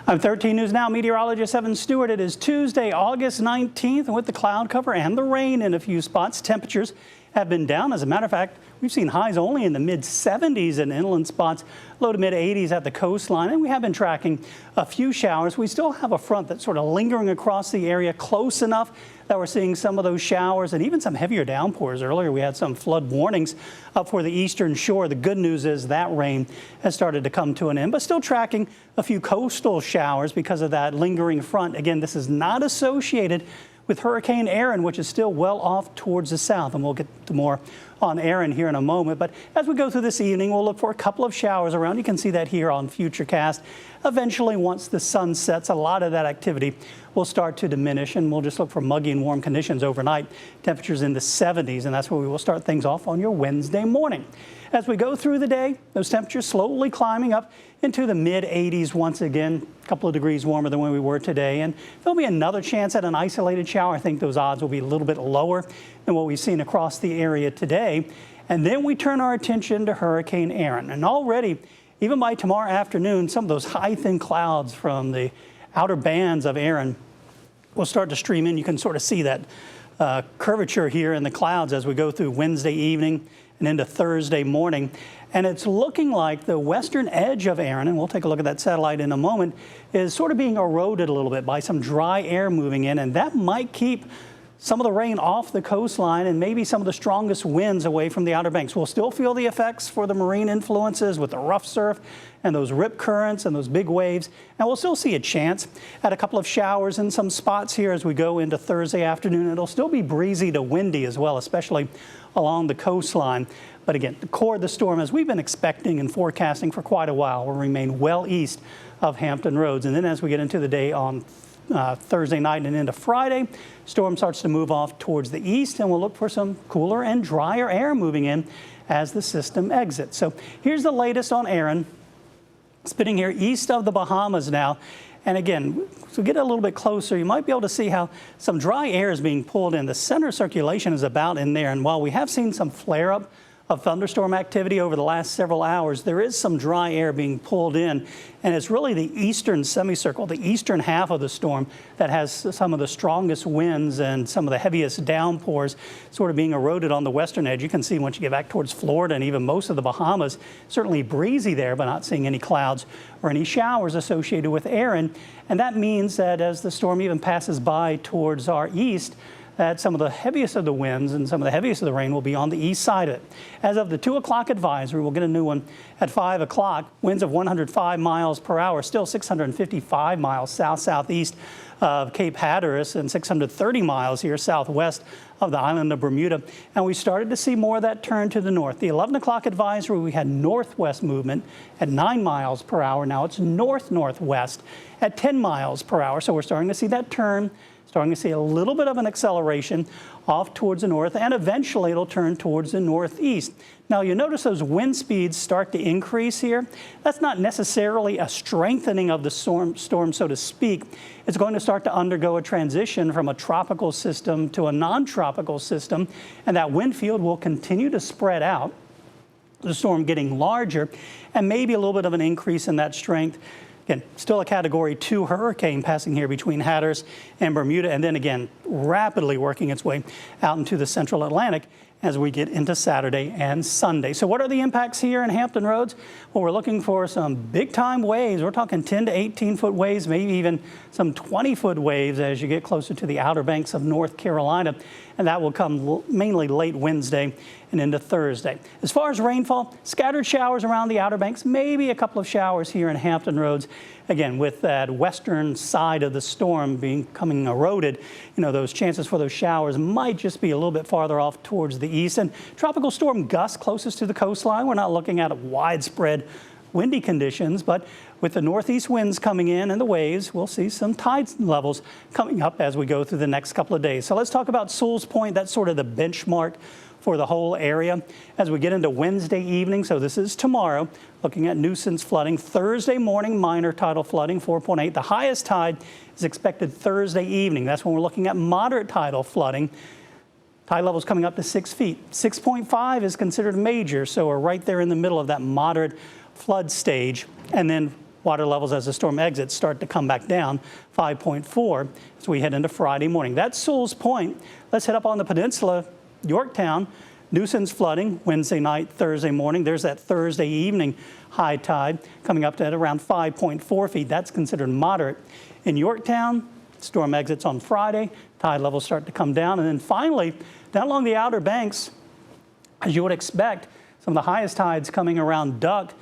I'm 13 News Now meteorologist Evan Stewart. It is Tuesday, August 19th, and with the cloud cover and the rain in a few spots, temperatures have been down. As a matter of fact, we've seen highs only in the mid-70s in inland spots, low to mid-80s at the coastline, and we have been tracking a few showers. We still have a front that's sort of lingering across the area close enough that we're seeing some of those showers and even some heavier downpours. Earlier, we had some flood warnings up for the eastern shore. The good news is that rain has started to come to an end, but still tracking a few coastal showers because of that lingering front. Again, this is not associated with Hurricane Erin, which is still well off towards the south, and we'll get to more on Erin here in a moment. But as we go through this evening, we'll look for a couple of showers around. You can see that here on Futurecast. Eventually, once the sun sets, a lot of that activity will start to diminish, and we'll just look for muggy and warm conditions overnight. Temperatures in the 70s, and that's where we will start things off on your Wednesday morning. As we go through the day, those temperatures slowly climbing up into the mid-80s once again, a couple of degrees warmer than where we were today. And there'll be another chance at an isolated shower. I think those odds will be a little bit lower than what we've seen across the area today. And then we turn our attention to Hurricane Erin. And already, even by tomorrow afternoon, some of those high, thin clouds from the outer bands of Erin will start to stream in. You can sort of see that curvature here in the clouds as we go through Wednesday evening and into Thursday morning. And it's looking like the western edge of Erin, and we'll take a look at that satellite in a moment, is sort of being eroded a little bit by some dry air moving in, and that might keep some of the rain off the coastline and maybe some of the strongest winds away from the Outer Banks. We'll still feel the effects for the marine influences with the rough surf and those rip currents and those big waves. And we'll still see a chance at a couple of showers in some spots here as we go into Thursday afternoon. It'll still be breezy to windy as well, especially along the coastline. But again, the core of the storm, as we've been expecting and forecasting for quite a while, will remain well east of Hampton Roads. And then as we get into the day on Thursday night and into Friday, storm starts to move off towards the east, and we'll look for some cooler and drier air moving in as the system exits. So here's the latest on Erin. Spinning here east of the Bahamas now. And again, so get a little bit closer, you might be able to see how some dry air is being pulled in. The center circulation is about in there, and while we have seen some flare-up of thunderstorm activity over the last several hours, there is some dry air being pulled in, and it's really the eastern semicircle, the eastern half of the storm, that has some of the strongest winds and some of the heaviest downpours sort of being eroded on the western edge. You can see once you get back towards Florida and even most of the Bahamas, certainly breezy there, but not seeing any clouds or any showers associated with Erin. And that means that as the storm even passes by towards our east, that some of the heaviest of the winds and some of the heaviest of the rain will be on the east side of it. As of the 2 o'clock advisory, we'll get a new one at 5 o'clock. Winds of 105 miles per hour, still 655 miles south-southeast of Cape Hatteras and 630 miles here southwest of the island of Bermuda. And we started to see more of that turn to the north. The 11 o'clock advisory, we had northwest movement at 9 miles per hour. Now it's north-northwest at 10 miles per hour. So we're starting to see that turn. Starting to see a little bit of an acceleration off towards the north, and eventually it'll turn towards the northeast. Now you notice those wind speeds start to increase here. That's not necessarily a strengthening of the storm, so to speak. It's going to start to undergo a transition from a tropical system to a non-tropical system, and that wind field will continue to spread out, the storm getting larger, and maybe a little bit of an increase in that strength. Again, still a Category 2 hurricane passing here between Hatteras and Bermuda, and then again, rapidly working its way out into the central Atlantic as we get into Saturday and Sunday. So what are the impacts here in Hampton Roads? Well, we're looking for some big-time waves. We're talking 10 to 18-foot waves, maybe even some 20-foot waves as you get closer to the Outer Banks of North Carolina, and that will come mainly late Wednesday and into Thursday. As far as rainfall, scattered showers around the Outer Banks, maybe a couple of showers here in Hampton Roads. Again, with that western side of the storm becoming eroded, you know, those chances for those showers might just be a little bit farther off towards the east. And tropical storm gusts closest to the coastline. We're not looking at widespread windy conditions, but with the northeast winds coming in and the waves, we'll see some tide levels coming up as we go through the next couple of days. So let's talk about Sewell's Point. That's sort of the benchmark for the whole area as we get into Wednesday evening. So this is tomorrow, looking at nuisance flooding. Thursday morning, minor tidal flooding, 4.8. The highest tide is expected Thursday evening. That's when we're looking at moderate tidal flooding. Tide levels coming up to 6 feet. 6.5 is considered major, so we're right there in the middle of that moderate flood stage. And then Water levels as the storm exits start to come back down, 5.4 as we head into Friday morning. That's Sewell's Point. Let's head up on the peninsula, Yorktown. Nuisance flooding Wednesday night, Thursday morning. There's that Thursday evening high tide coming up to at around 5.4 feet. That's considered moderate. In Yorktown, storm exits on Friday. Tide levels start to come down. And then finally, down along the Outer Banks, as you would expect, some of the highest tides coming around Duck.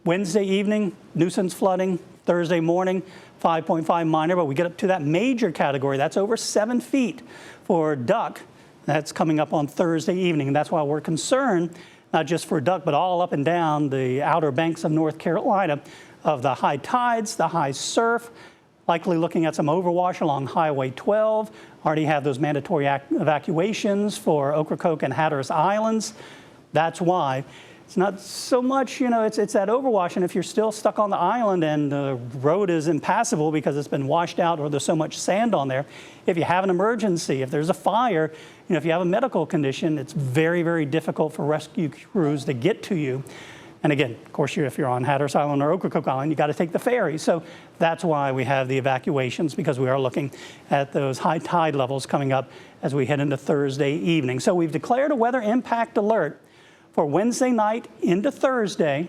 Wednesday evening, nuisance flooding. Thursday morning, 5.5 minor, but we get up to that major category. That's over 7 feet for Duck. That's coming up on Thursday evening, and that's why we're concerned, not just for Duck, but all up and down the Outer Banks of North Carolina, of the high tides, the high surf, likely looking at some overwash along Highway 12. Already have those mandatory evacuations for Ocracoke and Hatteras Islands. That's why. It's not so much, it's that overwash, and if you're still stuck on the island and the road is impassable because it's been washed out or there's so much sand on there, if you have an emergency, if there's a fire, if you have a medical condition, it's very, very difficult for rescue crews to get to you. And again, of course, if you're on Hatteras Island or Ocracoke Island, you got to take the ferry. So that's why we have the evacuations, because we are looking at those high tide levels coming up as we head into Thursday evening. So we've declared a weather impact alert for Wednesday night into Thursday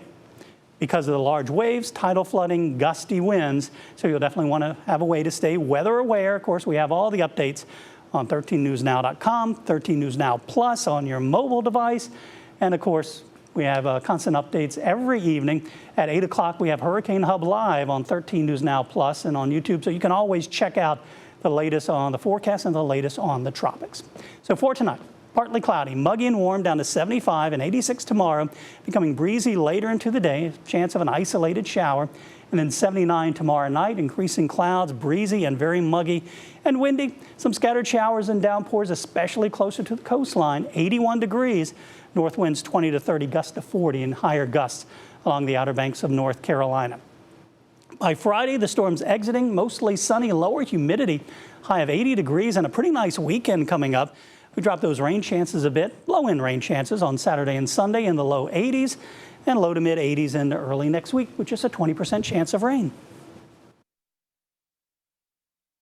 because of the large waves, tidal flooding, gusty winds. So you'll definitely want to have a way to stay weather aware. Of course, we have all the updates on 13newsnow.com, 13 News Now Plus on your mobile device. And of course, we have constant updates every evening. At 8 o'clock, we have Hurricane Hub Live on 13 News Now Plus and on YouTube. So you can always check out the latest on the forecast and the latest on the tropics. So for tonight, partly cloudy, muggy and warm, down to 75 and 86 tomorrow, becoming breezy later into the day, chance of an isolated shower, and then 79 tomorrow night, increasing clouds, breezy and very muggy and windy. Some scattered showers and downpours, especially closer to the coastline, 81 degrees, north winds 20 to 30, gusts to 40, and higher gusts along the Outer Banks of North Carolina. By Friday, the storm's exiting, mostly sunny, lower humidity, high of 80 degrees, and a pretty nice weekend coming up. We drop those rain chances a bit, low-end rain chances on Saturday and Sunday in the low 80s and low to mid 80s into early next week with just a 20% chance of rain.